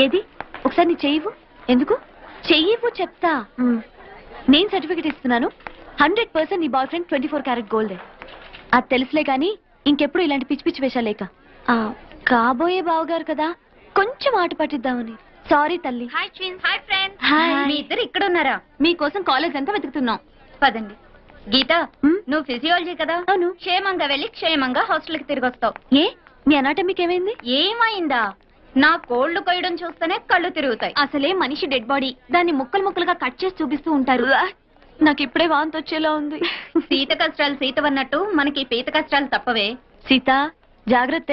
ఏది ఒకసారి నీ చెయ్యవు. ఎందుకు చెయ్యవు చెప్తా. నేను సర్టిఫికెట్ ఇస్తున్నాను. 100% నీ బాయ్ ఫ్రెండ్ 24 క్యారెట్ గోల్డ్. అది తెలుసులే గానీ ఇంకెప్పుడు ఇలాంటి పిచ్చి పిచ్చి వేషాలేక. కాబోయే బావగారు కదా, కొంచెం ఆట పట్టిద్దామని. సారీ తల్లి. Hi twins. Hi friends. మీ ఇద్దరు ఇక్కడ ఉన్నారా? మీకోసం కాలేజ్ అంతా వెతుకుతున్నాం. పదండి. గీత, నువ్వు ఫిజియాలజీ కదా? అవును. క్షేమంగా వెళ్ళి క్షేమంగా హాస్టల్కి తిరిగి వస్తావు. ఏ మీ అనాటమీకి ఏమైంది? ఏమైందా? నా కోళ్లు కొయ్యడం చూస్తేనే కళ్ళు తిరుగుతాయి. అసలే మనిషి డెడ్ బాడీ, దాన్ని ముక్కలు ముక్కలుగా కట్ చేసి చూపిస్తూ ఉంటారు. నాకు ఇప్పుడే వాంతి వచ్చేలా ఉంది. సీత కష్టాలు సీతవన్నట్టు మనకి పీత కష్టాలు తప్పవే. సీత జాగ్రత్త.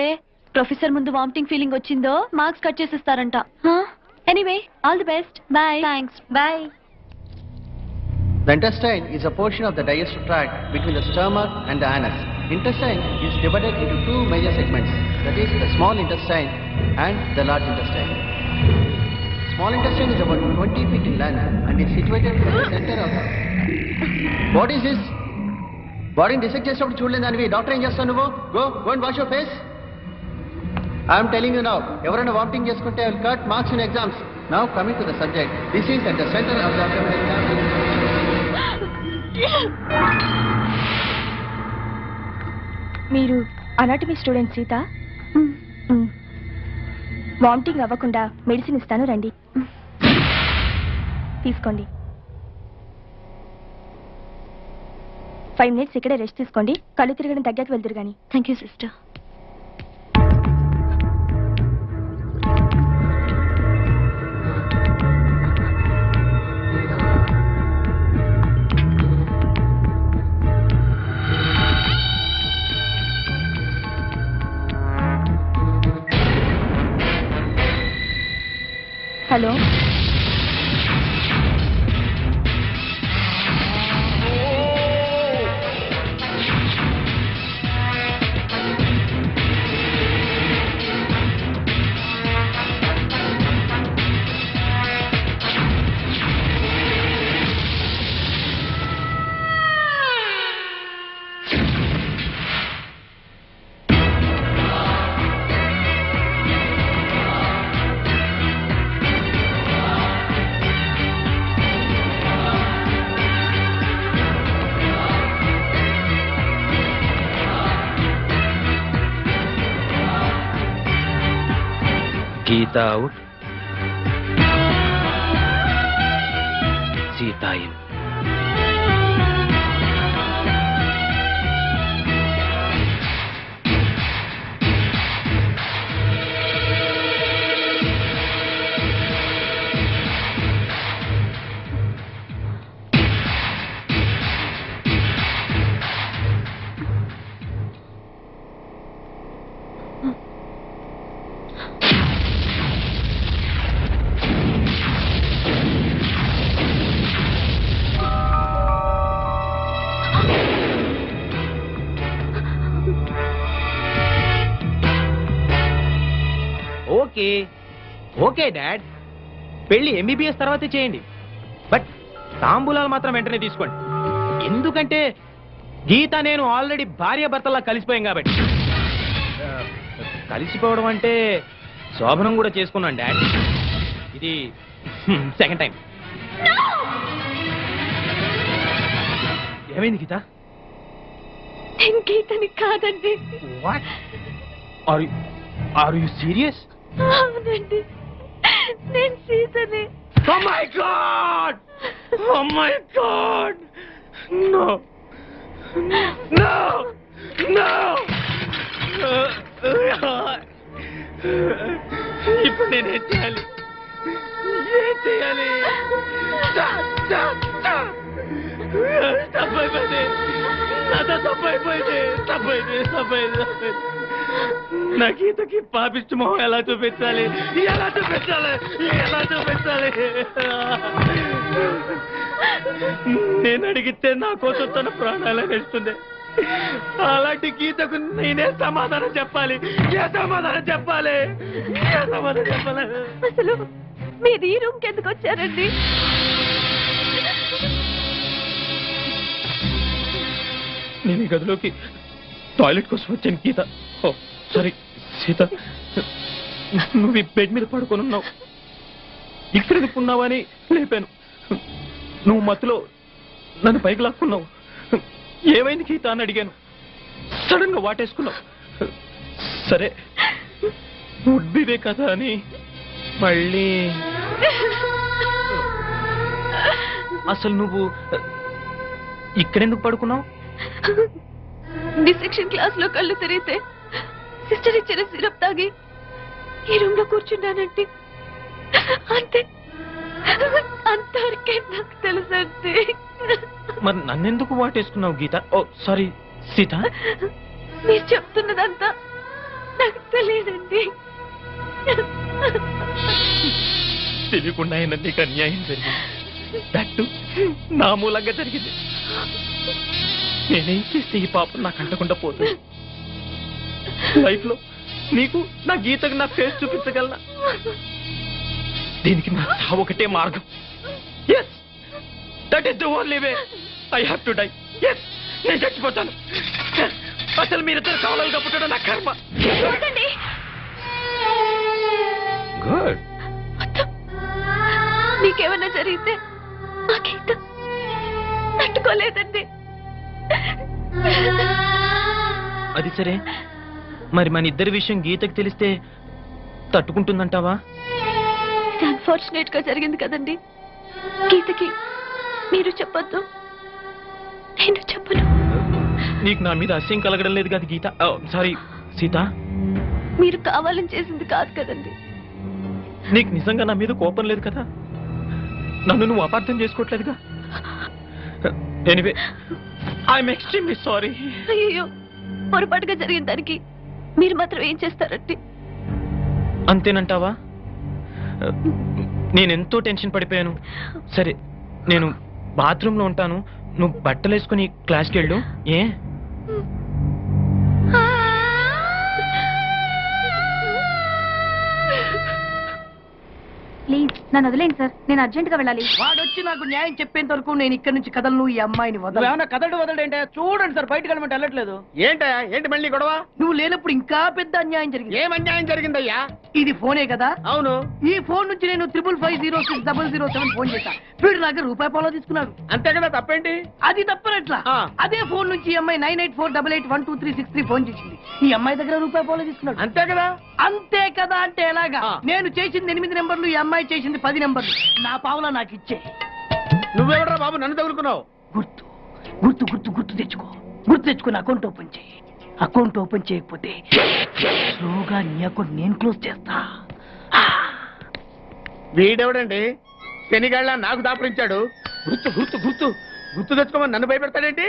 ప్రొఫెసర్ ముందు వామిటింగ్ ఫీలింగ్ వచ్చిందో మార్క్స్ కట్ చేసిస్తారంట. Anyway all the best. Bye. Thanks. Bye. The intestine is a portion of the digestive tract between the stomach and the anus. Intestine is divided into two major segments, that is the small intestine and the large intestine. Small intestine is about 20 feet in length and is situated in the center of the... What is this? Body dissect చేసినప్పుడు చూడలేదు దానివి. Doctor ఏం చేస్తావు నువ్వు? Go and wash your face. I am telling you now, ఎవరైనా vomiting చేసుకుంటే I will cut marks in exams. Now coming to the subject, this is at the center of the abdominal cavity. మీరు anatomy student Sita? Vomiting అవ్వకుండా medicine ఇస్తాను, రండి తీసుకోండి. 5 minutes ఇక్కడే rest తీసుకోండి. కళ్ళు తిరగడం తగ్గాక వెళ్తురు కానీ. Thank you sister. Hello, Geeta out. Sita in. Okay dad, పెళ్లి ఎంబీబీఎస్ తర్వాతే చేయండి. బట్ తాంబూలాలు మాత్రం వెంటనే తీసుకోండి. ఎందుకంటే గీత నేను ఆల్రెడీ భార్య భర్తలా కలిసిపోయాం కాబట్టి. కలిసిపోవడం అంటే శోభనం కూడా చేసుకున్నాను డాడ్. ఇది సెకండ్ టైం. ఏమైంది గీత? నేను గీతని కాదండి. వాట్? Are you serious? అవునండి, నేను సీతని. Oh my God! Oh my God! No! No! No! ఇప్పుడు నేనేం చేయాలి? ఏం చేయాలి? తప్పైపోయింది, నాతో తప్పైపోయింది, తప్పైంది. నా గీతకి పాపిష్టి మొహం ఎలా చూపించాలి? నేను అడిగితే నా కోసం తన ప్రాణాలు వేస్తుంది. అలాంటి గీతకు నేనే సమాధానం చెప్పాలి? అసలు మీరు ఈ రూమ్కి ఎందుకు వచ్చారండి? నేను ఈ గదిలోకి టాయిలెట్ కోసం వచ్చాను గీత. సారీ సీత, నువ్వు ఈ బెడ్ మీద పడుకొని ఉన్నావు. ఇక్కడ ఎందుకున్నావని లేపాను. నువ్వు మత్తులో నన్ను పైకి లాక్కున్నావు. ఏమైంది గీత అని అడిగాను. సడన్ గా వాటేసుకున్నావు. సరే ఉడ్బిదే కదా అని మళ్ళీ. అసలు నువ్వు ఇక్కడెందుకు పడుకున్నావు? డిసెక్షన్ క్లాస్ లో కళ్ళు తిరిగితే సిస్టర్ ఇచ్చిన సిరప్ తాగి ఈ రూమ్ లో కూర్చున్నానంటే అంతే, అంతవరకే నాకు తెలుసండి. మరి నన్నెందుకు వాటేసుకున్నావు గీత? ఓ సారీ సీత. మీరు చెప్తున్నదంతా నాకు తెలియదండి. తెలియకుండా అయినా నీకు అన్యాయం జరిగింది. దట్టు నా మూలంగా జరిగింది. నేనేం చేస్తే ఈ పాపం నాకు అంటకుండా పోతుంది. లైఫ్ లో నీకు నా గీతకు నా ఫేస్ చూపించగలనా? దీనికి నా చావు ఒకటే మార్గం. Yes, that is the only way. I have to die. Yes, నేను చచ్చిపోతాను. అసలు మీరిద్దరు కావాలని పుట్టడం నా కర్మ. గుడ్. మీకేమన్నా జరిగితే ఆ గీత తట్టుకోలేదండి. అది సరే, మరి మన ఇద్దరి విషయం గీతకు తెలిస్తే తట్టుకుంటుందంటావా? అన్ఫార్చునేట్ గా జరిగింది కదండి. గీతకి మీరు చెప్పొద్దు, నేను చెప్పను. నీకు నా మీద అసహ్యం కలగడం లేదు కదా గీత? సారీ సీత. మీరు కావాలని చేసింది కాదు కదండి. నీకు నిజంగా నా మీద కోపం లేదు కదా? నన్ను నువ్వు అపార్థం చేసుకోవట్లేదుగా? Anyway, I'm extremely sorry. అయ్యో, పొరపాటుగా జరిగిన దానికి మీరు మాత్రం ఏం చేస్తారండి? అంతేనంటావా? నేనెంతో టెన్షన్ పడిపోయాను. సరే, నేను బాత్రూంలో ఉంటాను. నువ్వు బట్టలు వేసుకుని క్లాస్కి వెళ్ళు. ఏ? ప్లీజ్ నన్ను వదిలేండి సార్, నేను అర్జెంట్ గా వెళ్ళాలి. వాడొచ్చి నాకు న్యాయం చెప్పేంత వరకు నేను ఇక్కడి నుంచి కదలను. ఈ అమ్మాయిని వదలు. ఏమన్నా కదడు వదలంటే చూడండి సార్, బయటకు వెళ్ళమంటే వెళ్ళట్లేదు. ఏంటయ్యా, ఏంటి మళ్ళీ గొడవ? నువ్వు లేనప్పుడు ఇంకా పెద్ద అన్యాయం జరిగింది. ఏం అన్యాయం జరిగిందయ్యా? ఇది ఫోనే కదా? అవును. ఈ ఫోన్ నుంచి నేను 555060007 ఫోన్ చేశా. వీడు నాకు ₹1 తీసుకున్నాడు. అంతే కదా, తప్పేంటి? అది తప్పనట్లా. ఆ. అదే ఫోన్ నుంచి ఈ అమ్మాయి 9848812363 ఫోన్ చేసింది. ఈ అమ్మాయి దగ్గర ₹1 తీసుకున్నాడు. అంతే కదా. అంతే కదా అంటే ఎలాగా? ఆ. నేను చేసింది 8 నెంబర్లు, ఈ అమ్మాయి చేసింది 10 నెంబర్లు. నా పావులా నాకు ఇచ్చే. నువ్వెవడరా బాబు నన్ను తగులుకున్నావు? గుర్తు గుర్తు గుర్తు గుర్తు తెచ్చుకో. గుర్తు తెచ్చుకుని అకౌంట్ ఓపెన్ చేయి. అకౌంట్ ఓపెన్ చేయకపోతే స్లోగా నీ అకౌంట్ నేను క్లోజ్ చేస్తా. వీడెవడండి శనిగాళ్ళ నాకు దాపరించాడు? గుర్తు గుర్తు గుర్తు గుర్తు తెచ్చుకోమని నన్ను భయపెడతాడేంటి?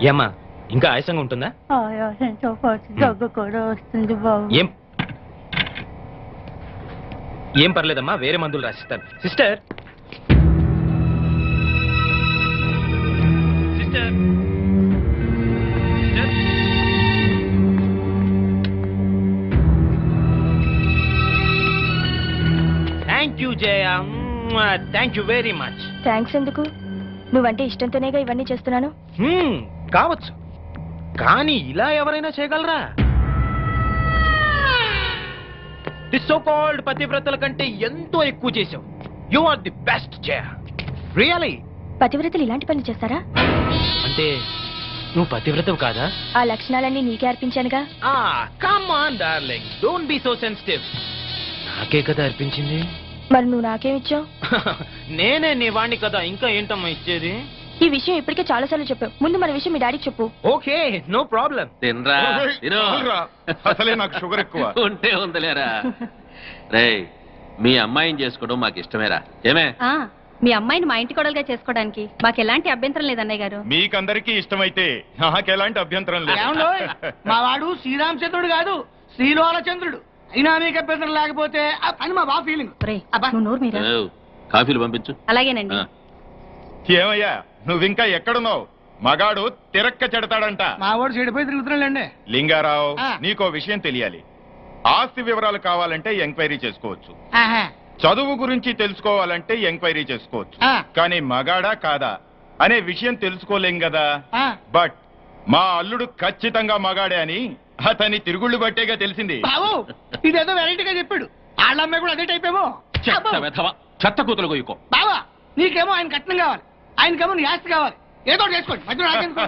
ఏమ్మా, ఇంకా ఆయాసంగా ఉంటుందా? ఆయాసంతో పాటు దగ్గు కూడా వస్తుంది బాబు. ఏం పర్లేదమ్మా, వేరే మందులు రాసిస్తాను. Sister, sister, thank you Jaya, thank you very much. Thanks ఎందుకు? నువ్వంటే ఇష్టంతోనేగా ఇవన్నీ చేస్తున్నాను. కావచ్చు, కానీ ఇలా ఎవరైనా చేయగలరా? ది సో కాల్డ్ పతివ్రతల కంటే ఎంతో ఎక్కువ చేశావు. You are the best Jaya, really. పతివ్రతలు ఇలాంటి పనులు చేస్తారా? అంటే నువ్వు పతివ్రతవు కాదా? ఆ లక్షణాలన్నీ నీకే అర్పించానుగా. Come on darling, don't be so sensitive. నాకే కదా అర్పించింది. మరి నువ్వు నాకేమిచ్చావు? నేనే నీ వాణ్ణి కదా, ఇంకా ఏంటమ్మా ఇచ్చేది? ఈ విషయం ఇప్పటికే చాలా సార్లు చెప్పావు. ముందు మన విషయం మీ డాడీకి చెప్పు. Okay, no problem. తినరా తిను. అసలే నాకు షుగర్ ఎక్కువ. ఉంటే ఉందలేరా. రేయ్, మీ అమ్మాయిని చేసుకోవడం మాకు ఇష్టమేరా. ఏమే? మీ అమ్మాయిని మా ఇంటి కోడలుగా చేసుకోవడానికి మాకు ఎలాంటి అభ్యంతరం లేదు అన్నయ్య గారు. మీకందరికీ ఇష్టమైతే నాకెలాంటి అభ్యంతరం లేదు. ఏమండోయ్, మా వాడు శ్రీరామచంద్రుడు కాదు, శ్రీలోలచంద్రుడు. అయినా మీకు అభ్యంతరం లేకపోతే అని మా బా ఫీలింగ్. నువ్వు నోరు మీరా. ఏవ్, కాఫీలు పంపించు. అలాగేనండి. ఆ. ఏమయ్యా, నువ్వింకా ఎక్కడున్నావు? మగాడు తిరక్క చెడతాడంట. మా వాడు చెడిపోయి తిరుగుతున్నాడండి. లింగారావు, ఆ. నీకో విషయం తెలియాలి. ఆస్తి వివరాలు కావాలంటే ఎంక్వైరీ చేసుకోవచ్చు. ఆహా. చదువు గురించి తెలుసుకోవాలంటే ఎంక్వైరీ చేసుకోవచ్చు. ఆ. కానీ మగాడా కాదా అనే విషయం తెలుసుకోలేం కదా. ఆ. బట్ మా అల్లుడు ఖచ్చితంగా మగాడే అని అతని తిరుగుళ్ళు బట్టేగా తెలిసింది. బాబు ఇదేదో వెరైటీగా చెప్పాడు. వాళ్ళ అమ్మాయి కూడా అదే టైప్ ఏమో. చెత్త వెధవ, చెత్త కూతురు గొయ్యుకో. బావా నీకేమో ఆయన కట్నం కావాలి, ఆయనకేమో నీ ఆస్తి కావాలి. ఏదో ఒకటి చేసుకోండి, మధ్యలో నాకెందుకు?